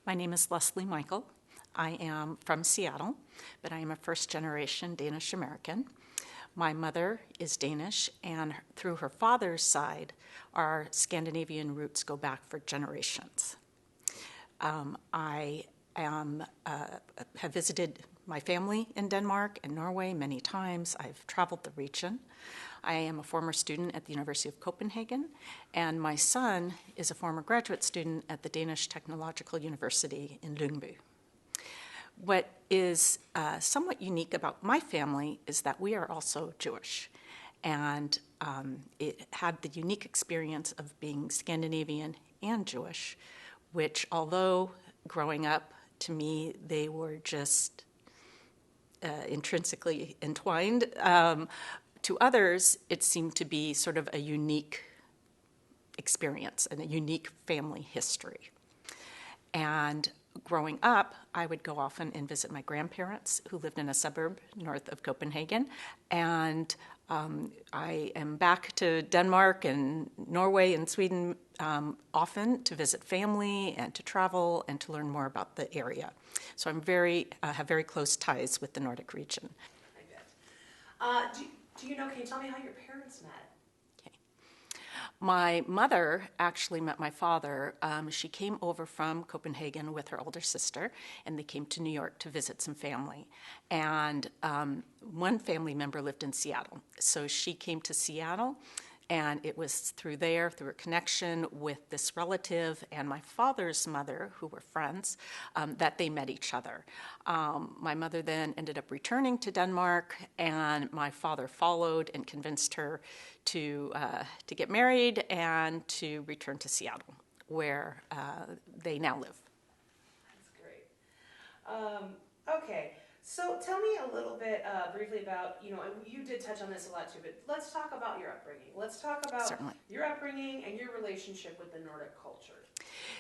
My name is Leslie Mickel. I am from Seattle, but I am a first-generation Danish American. My mother is Danish, and through her father's side, our Scandinavian roots go back for generations. I have visited my family in Denmark and Norway many times. I've traveled the region. I am a former student at the University of Copenhagen, and my son is a former graduate student at the Danish Technological University in Lyngby. What is somewhat unique about my family is that we are also Jewish, and it had the unique experience of being Scandinavian and Jewish, which, although growing up, to me, they were just intrinsically entwined. To others, it seemed to be sort of a unique experience and a unique family history. And growing up, I would go often and visit my grandparents who lived in a suburb north of Copenhagen. And I am back to Denmark and Norway and Sweden often to visit family and to travel and to learn more about the area. So I'm have very close ties with the Nordic region. I bet. Can you tell me how your parents met? Okay. My mother actually met my father. She came over from Copenhagen with her older sister, and they came to New York to visit some family. And one family member lived in Seattle. So she came to Seattle, and it was through a connection with this relative and my father's mother, who were friends, that they met each other. My mother then ended up returning to Denmark, and my father followed and convinced her to get married and to return to Seattle, where they now live. That's great. Okay. So tell me a little bit briefly about, you did touch on this a lot too, but let's talk about your upbringing. Let's talk about Certainly. Your upbringing and your relationship with the Nordic culture.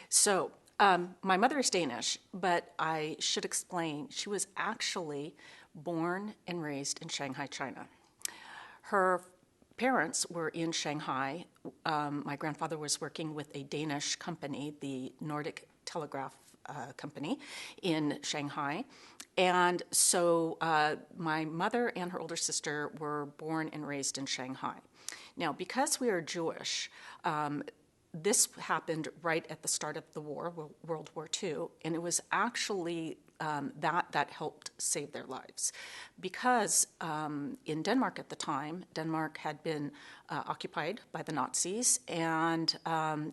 So my mother is Danish, but I should explain, she was actually born and raised in Shanghai, China. Her parents were in Shanghai. My grandfather was working with a Danish company, the Nordic Telegraph company in Shanghai. And so my mother and her older sister were born and raised in Shanghai. Now, because we are Jewish, this happened right at the start of the war, World War II, and it was actually that helped save their lives. Because in Denmark at the time, Denmark had been occupied by the Nazis, and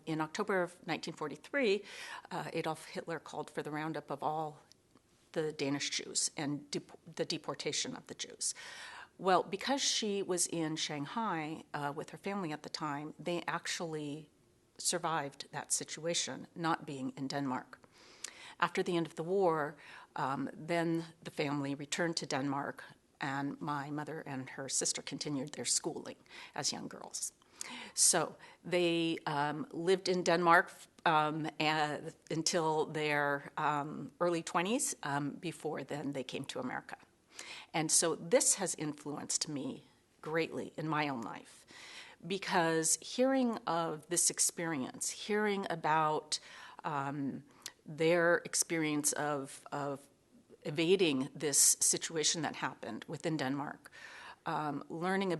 in October of 1943, Adolf Hitler called for the roundup of all the Danish Jews and the deportation of the Jews. Well, because she was in Shanghai with her family at the time, they actually survived that situation, not being in Denmark. After the end of the war, then the family returned to Denmark, and my mother and her sister continued their schooling as young girls. So they lived in Denmark until their early 20s, before then they came to America. And so this has influenced me greatly in my own life, because hearing of this experience, hearing about their experience of evading this situation that happened within Denmark, learning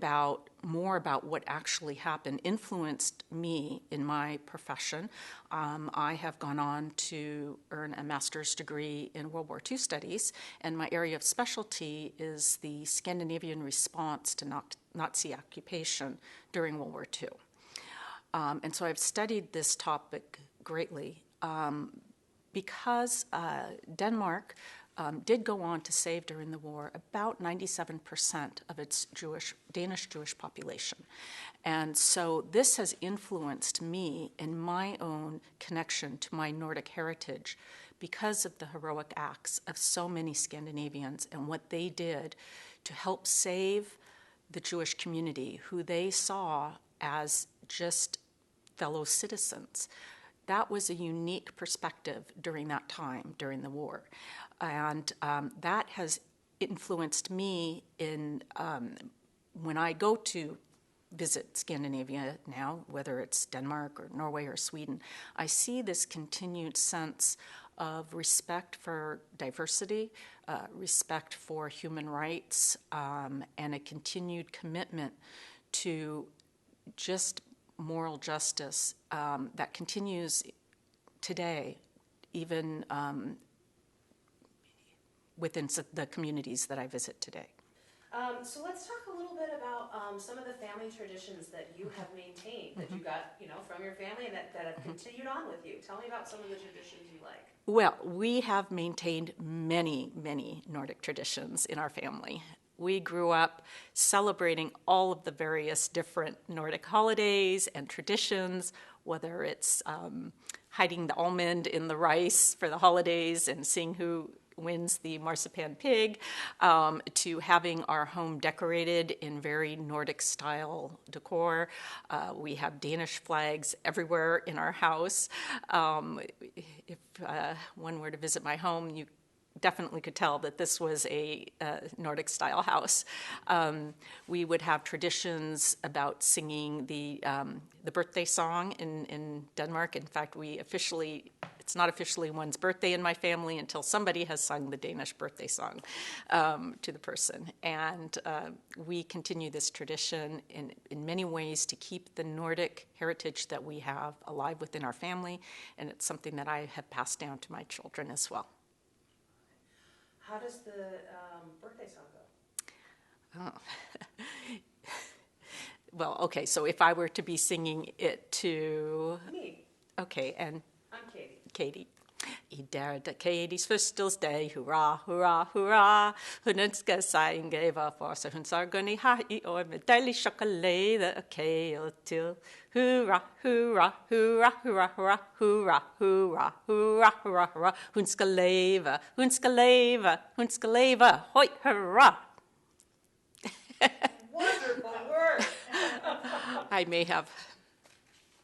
more about what actually happened influenced me in my profession. I have gone on to earn a master's degree in World War II studies, and my area of specialty is the Scandinavian response to Nazi occupation during World War II. And so I've studied this topic greatly because Denmark did go on to save during the war about 97% of its Danish Jewish population. And so this has influenced me in my own connection to my Nordic heritage because of the heroic acts of so many Scandinavians and what they did to help save the Jewish community, who they saw as just fellow citizens. That was a unique perspective during that time, during the war. And that has influenced me in when I go to visit Scandinavia now, whether it's Denmark or Norway or Sweden, I see this continued sense of respect for diversity, respect for human rights, and a continued commitment to just moral justice that continues today, even within the communities that I visit today. So let's talk a little bit about some of the family traditions that you have maintained, that you got, from your family and that have continued on with you. Tell me about some of the traditions you like. Well, we have maintained many, many Nordic traditions in our family. We grew up celebrating all of the various different Nordic holidays and traditions, whether it's hiding the almond in the rice for the holidays and seeing who wins the marzipan pig, to having our home decorated in very Nordic style decor. We have Danish flags everywhere in our house. If one were to visit my home, you definitely could tell that this was a Nordic style house. We would have traditions about singing the birthday song in Denmark. In fact, it's not officially one's birthday in my family until somebody has sung the Danish birthday song to the person. And we continue this tradition in many ways to keep the Nordic heritage that we have alive within our family, and it's something that I have passed down to my children as well. How does the birthday song go? Oh. Well, okay, so if I were to be singing it to... Me. Okay, and... I'm Katie. Katie. I dag er Katies fødselsdag, hurra, hurra, hurra. Hun ønsker seg en gave for seg, hun sa Gunny ha I år med deilig sjokolade og kale til. Hurra, hurra, hurra, hurra, hurra, hurra, hurra, hurra, hurra, hurra. Hun skal leve, hun skal leve, hun skal leve. Hoi, hurra. Wonderful word. I may have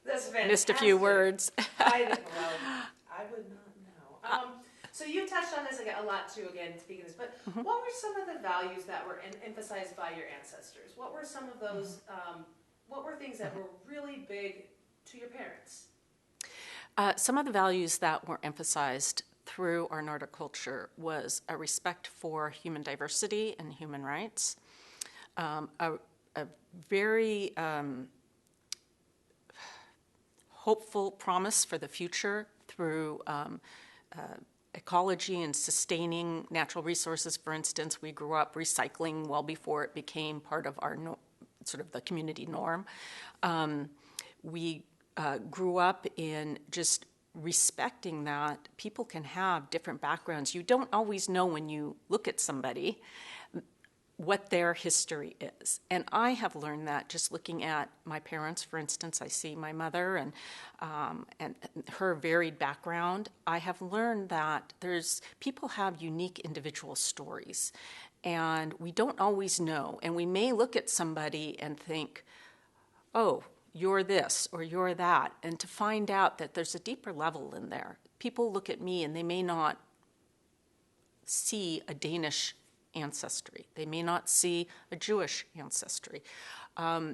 That's missed a few words. I would not know. So you touched on this a lot too, again, speaking of this, but what were some of the values that were emphasized by your ancestors? What were some of those, what were things that were really big to your parents? Some of the values that were emphasized through our Nordic culture was a respect for human diversity and human rights, a very hopeful promise for the future through ecology and sustaining natural resources. For instance, we grew up recycling well before it became part of our sort of the community norm. We grew up in just respecting that people can have different backgrounds. You don't always know when you look at somebody what their history is. And I have learned that just looking at my parents, for instance. I see my mother and her varied background. I have learned that people have unique individual stories, and we don't always know. And we may look at somebody and think, oh, you're this or you're that, and to find out that there's a deeper level in there. People look at me and they may not see a Danish ancestry. They may not see a Jewish ancestry.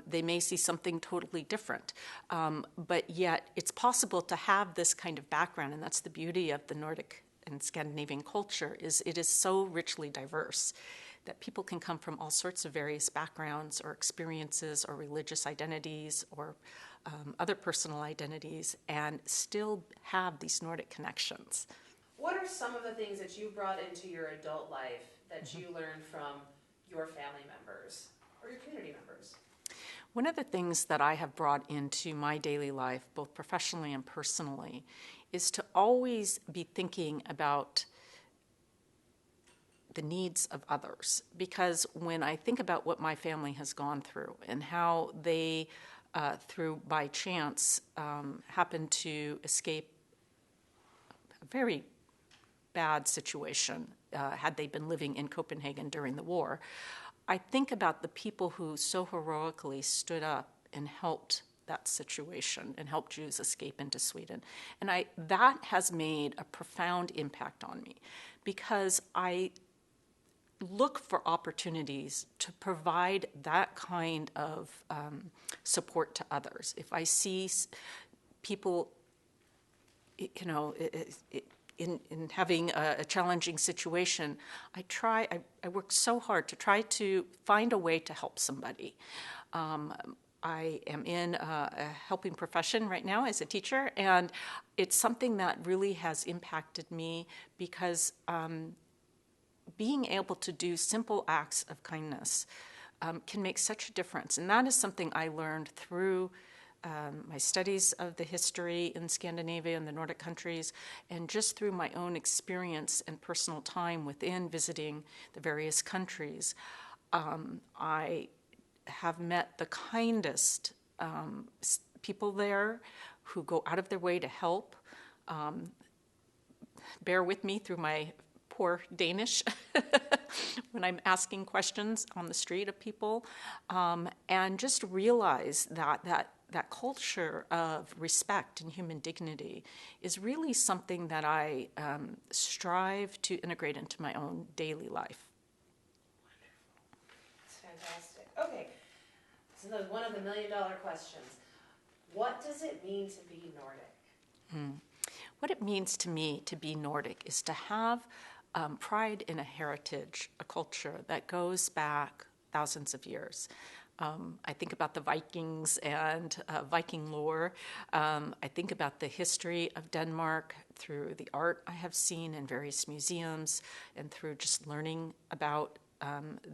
They may see something totally different. But yet it's possible to have this kind of background, and that's the beauty of the Nordic and Scandinavian culture, is it is so richly diverse that people can come from all sorts of various backgrounds or experiences or religious identities or other personal identities and still have these Nordic connections. What are some of the things that you brought into your adult life that you learned from your family members or your community members? One of the things that I have brought into my daily life, both professionally and personally, is to always be thinking about the needs of others. Because when I think about what my family has gone through and how they, through by chance, happened to escape a very bad situation, had they been living in Copenhagen during the war, I think about the people who so heroically stood up and helped that situation and helped Jews escape into Sweden. And that has made a profound impact on me, because look for opportunities to provide that kind of support to others. If I see people, you know, in having a challenging situation, I work so hard to try to find a way to help somebody. I am in a helping profession right now as a teacher, and it's something that really has impacted me because being able to do simple acts of kindness can make such a difference. And that is something I learned through my studies of the history in Scandinavia and the Nordic countries, and just through my own experience and personal time within visiting the various countries. I have met the kindest people there who go out of their way to help. Bear with me through my poor Danish when I'm asking questions on the street of people, and just realize that culture of respect and human dignity is really something that I strive to integrate into my own daily life. That's fantastic. Okay, so one of the million-dollar questions. What does it mean to be Nordic? What it means to me to be Nordic is to have pride in a heritage, a culture that goes back thousands of years. I think about the Vikings and Viking lore. I think about the history of Denmark through the art I have seen in various museums and through just learning about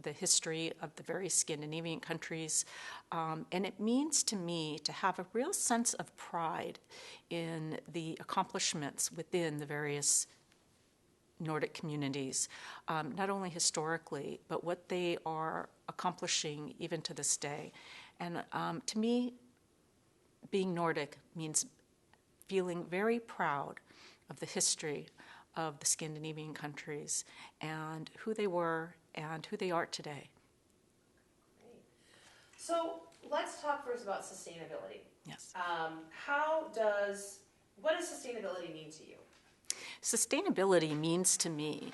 the history of the various Scandinavian countries. And it means to me to have a real sense of pride in the accomplishments within the various Nordic communities, not only historically, but what they are accomplishing even to this day. And to me, being Nordic means feeling very proud of the history of the Scandinavian countries and who they were and who they are today. Great. So let's talk first about sustainability. Yes. What does sustainability mean to you? Sustainability means to me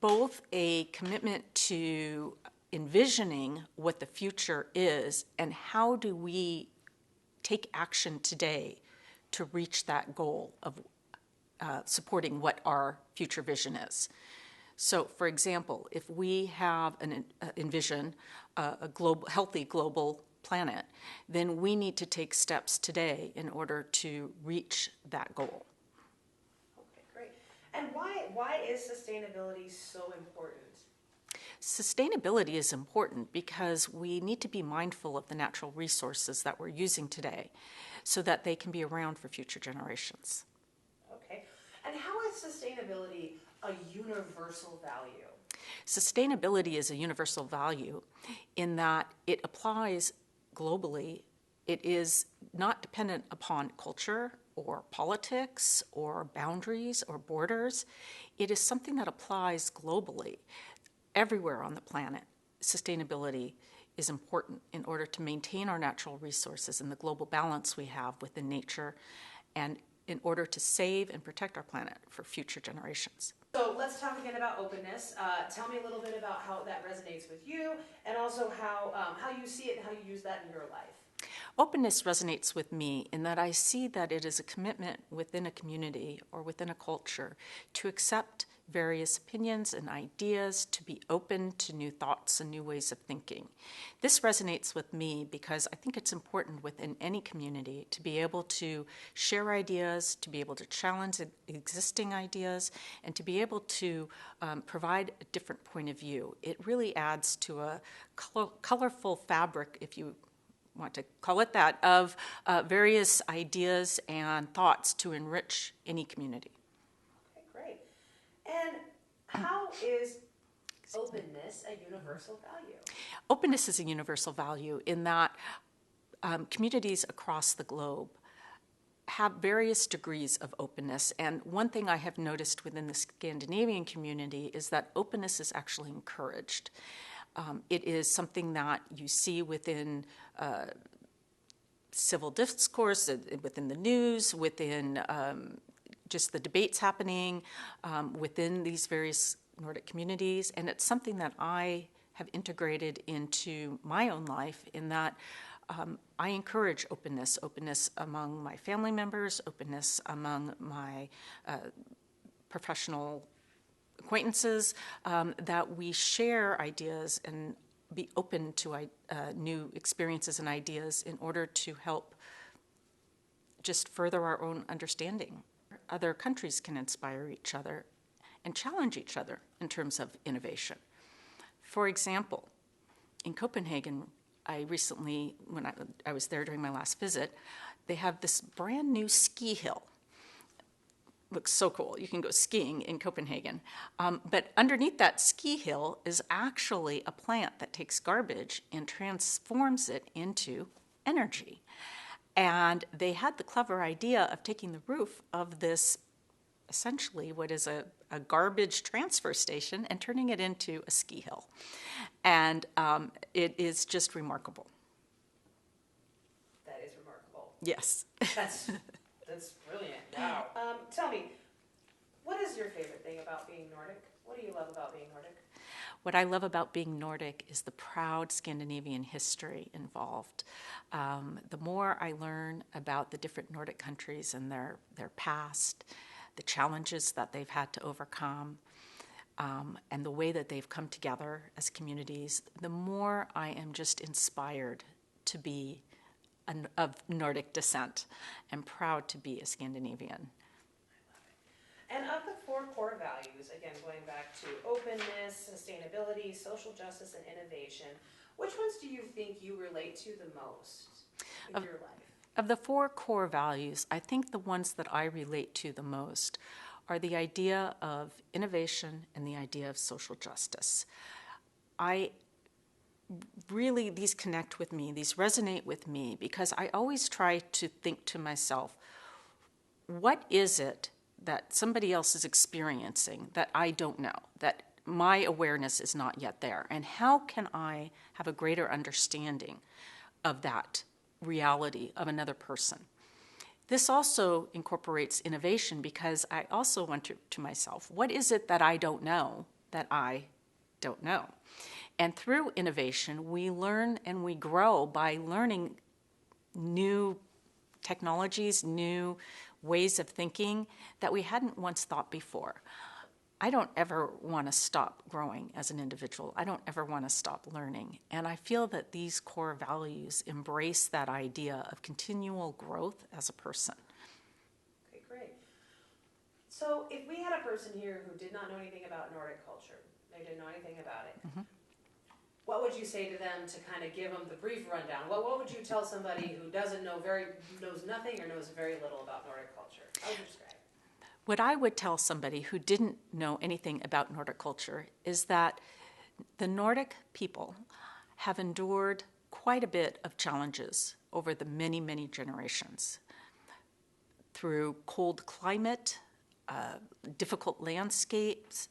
both a commitment to envisioning what the future is and how do we take action today to reach that goal of supporting what our future vision is. So, for example, if we have envision a healthy global planet, then we need to take steps today in order to reach that goal. Okay, great. And why is sustainability so important? Sustainability is important because we need to be mindful of the natural resources that we're using today so that they can be around for future generations. Okay. And how is sustainability a universal value? Sustainability is a universal value in that it applies globally. It is not dependent upon culture or politics or boundaries or borders. It is something that applies globally. Everywhere on the planet, sustainability is important in order to maintain our natural resources and the global balance we have within nature, and in order to save and protect our planet for future generations. So let's talk again about openness. Tell me a little bit about how that resonates with you, and also how you see it and how you use that in your life. Openness resonates with me in that I see that it is a commitment within a community or within a culture to accept various opinions and ideas, to be open to new thoughts and new ways of thinking. This resonates with me because I think it's important within any community to be able to share ideas, to be able to challenge existing ideas, and to be able to provide a different point of view. It really adds to a colorful fabric, if you want to call it that, of various ideas and thoughts to enrich any community. Okay, great. And how is openness a universal value? Openness is a universal value in that communities across the globe have various degrees of openness. And one thing I have noticed within the Scandinavian community is that openness is actually encouraged. It is something that you see within civil discourse, within the news, within just the debates happening within these various Nordic communities, and it's something that I have integrated into my own life in that I encourage openness among my family members, openness among my professional acquaintances, that we share ideas and be open to new experiences and ideas in order to help just further our own understanding. Other countries can inspire each other and challenge each other in terms of innovation. For example, in Copenhagen, I recently, when I was there during my last visit, they have this brand new ski hill. Looks so cool. You can go skiing in Copenhagen. But underneath that ski hill is actually a plant that takes garbage and transforms it into energy. And they had the clever idea of taking the roof of this, essentially what is a garbage transfer station, and turning it into a ski hill. And it is just remarkable. That is remarkable. Yes. That's brilliant. Wow. Tell me, what is your favorite thing about being Nordic? What do you love about being Nordic? What I love about being Nordic is the proud Scandinavian history involved. The more I learn about the different Nordic countries and their past, the challenges that they've had to overcome, and the way that they've come together as communities, the more I am just inspired to be of Nordic descent and proud to be a Scandinavian. And of the 4 core values, again, going back to openness, sustainability, social justice, and innovation, which ones do you think you relate to the most in your life? Of the 4 core values, I think the ones that I relate to the most are the idea of innovation and the idea of social justice. These connect with me, these resonate with me, because I always try to think to myself, what is it that somebody else is experiencing that I don't know, that my awareness is not yet there? And how can I have a greater understanding of that reality of another person? This also incorporates innovation, because I also wonder to myself, what is it that I don't know that I don't know? And through innovation, we learn and we grow by learning new technologies, new ways of thinking that we hadn't once thought before. I don't ever want to stop growing as an individual. I don't ever want to stop learning. And I feel that these core values embrace that idea of continual growth as a person. Okay, great. So if we had a person here who did not know anything about Nordic culture, they didn't know anything about it, what would you say to them to kind of give them the brief rundown? What would you tell somebody who knows nothing or knows very little about Nordic culture? How would you describe it? What I would tell somebody who didn't know anything about Nordic culture is that the Nordic people have endured quite a bit of challenges over the many, many generations. Through cold climate, difficult landscapes,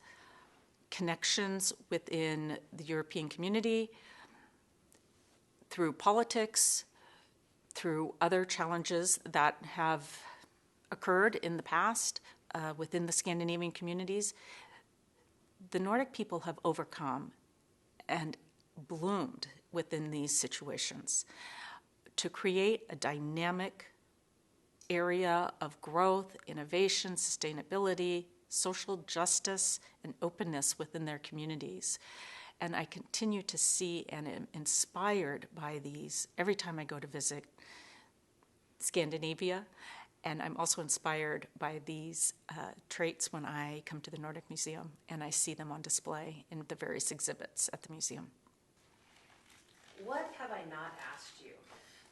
connections within the European community, through politics, through other challenges that have occurred in the past within the Scandinavian communities, the Nordic people have overcome and bloomed within these situations to create a dynamic area of growth, innovation, sustainability, social justice, and openness within their communities. And I continue to see and am inspired by these every time I go to visit Scandinavia. And I'm also inspired by these traits when I come to the Nordic Museum and I see them on display in the various exhibits at the museum. What have I not asked you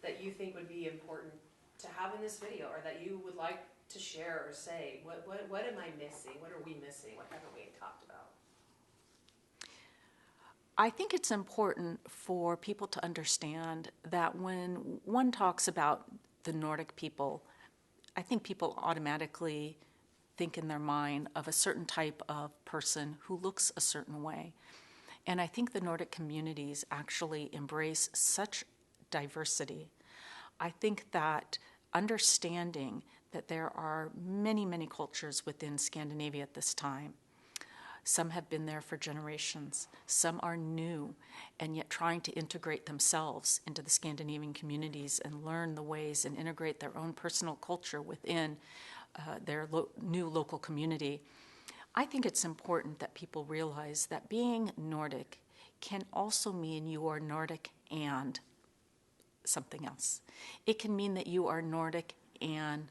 that you think would be important to have in this video, or that you would like to share or say? What am I missing? What are we missing? What haven't we talked about? I think it's important for people to understand that when one talks about the Nordic people, I think people automatically think in their mind of a certain type of person who looks a certain way. And I think the Nordic communities actually embrace such diversity. I think that understanding that there are many, many cultures within Scandinavia at this time, Some have been there for generations. Some are new and yet trying to integrate themselves into the Scandinavian communities and learn the ways and integrate their own personal culture within their new local community. I think it's important that people realize that being Nordic can also mean you are Nordic and something else. It can mean that you are Nordic and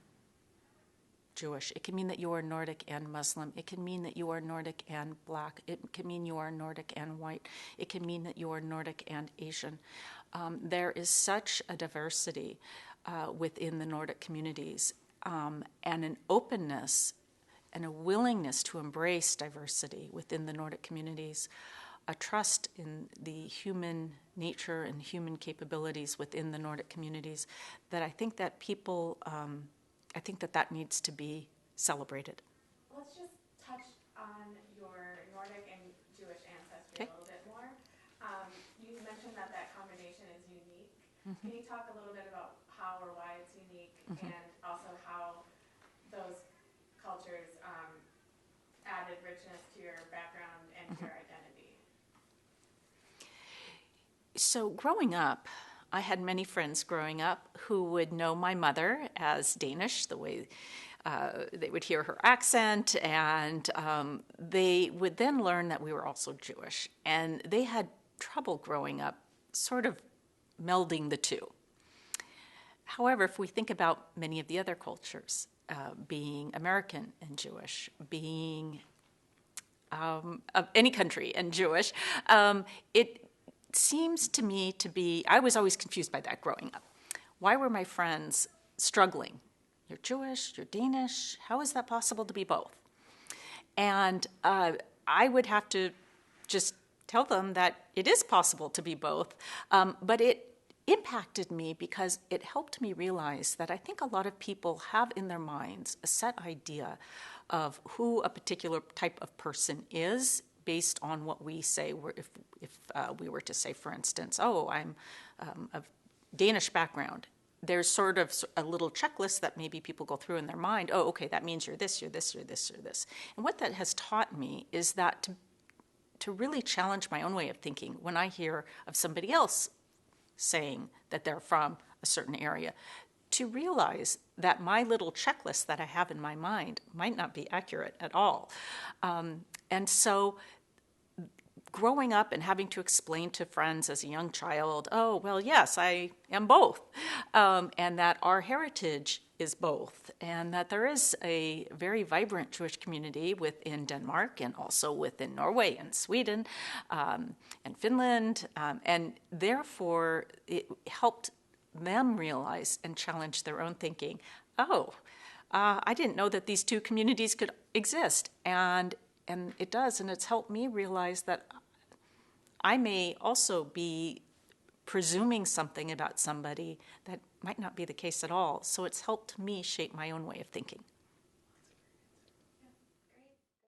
Jewish. It can mean that you are Nordic and Muslim. It can mean that you are Nordic and Black. It can mean you are Nordic and white. It can mean that you are Nordic and Asian. There is such a diversity within the Nordic communities, and an openness and a willingness to embrace diversity within the Nordic communities, a trust in the human nature and human capabilities within the Nordic communities, that I think that people, I think that needs to be celebrated. Let's just touch on your Nordic and Jewish ancestry a little bit more. You mentioned that combination is unique. Mm-hmm. Can you talk a little bit about how or why it's unique, mm-hmm. and also how those cultures added richness to your background and mm-hmm. to your identity? So growing up, I had many friends growing up who would know my mother as Danish, the way they would hear her accent, and they would then learn that we were also Jewish. And they had trouble growing up sort of melding the two. However, if we think about many of the other cultures, being American and Jewish, being of any country and Jewish, it seems to me to be, I was always confused by that growing up. Why were my friends struggling? You're Jewish, you're Danish, how is that possible to be both? And I would have to just tell them that it is possible to be both, but it impacted me because it helped me realize that I think a lot of people have in their minds a set idea of who a particular type of person is based on what we say. If we were to say, for instance, oh, I'm of Danish background, there's sort of a little checklist that maybe people go through in their mind. Oh, okay, that means you're this, you're this, you're this, you're this. And what that has taught me is that to really challenge my own way of thinking when I hear of somebody else saying that they're from a certain area, to realize that my little checklist that I have in my mind might not be accurate at all. And so growing up and having to explain to friends as a young child, oh, well, yes, I am both, and that our heritage is both, and that there is a very vibrant Jewish community within Denmark and also within Norway and Sweden and Finland, and therefore it helped them realize and challenge their own thinking. Oh, I didn't know that these two communities could exist, and it does, and it's helped me realize that I may also be presuming something about somebody that might not be the case at all. So it's helped me shape my own way of thinking.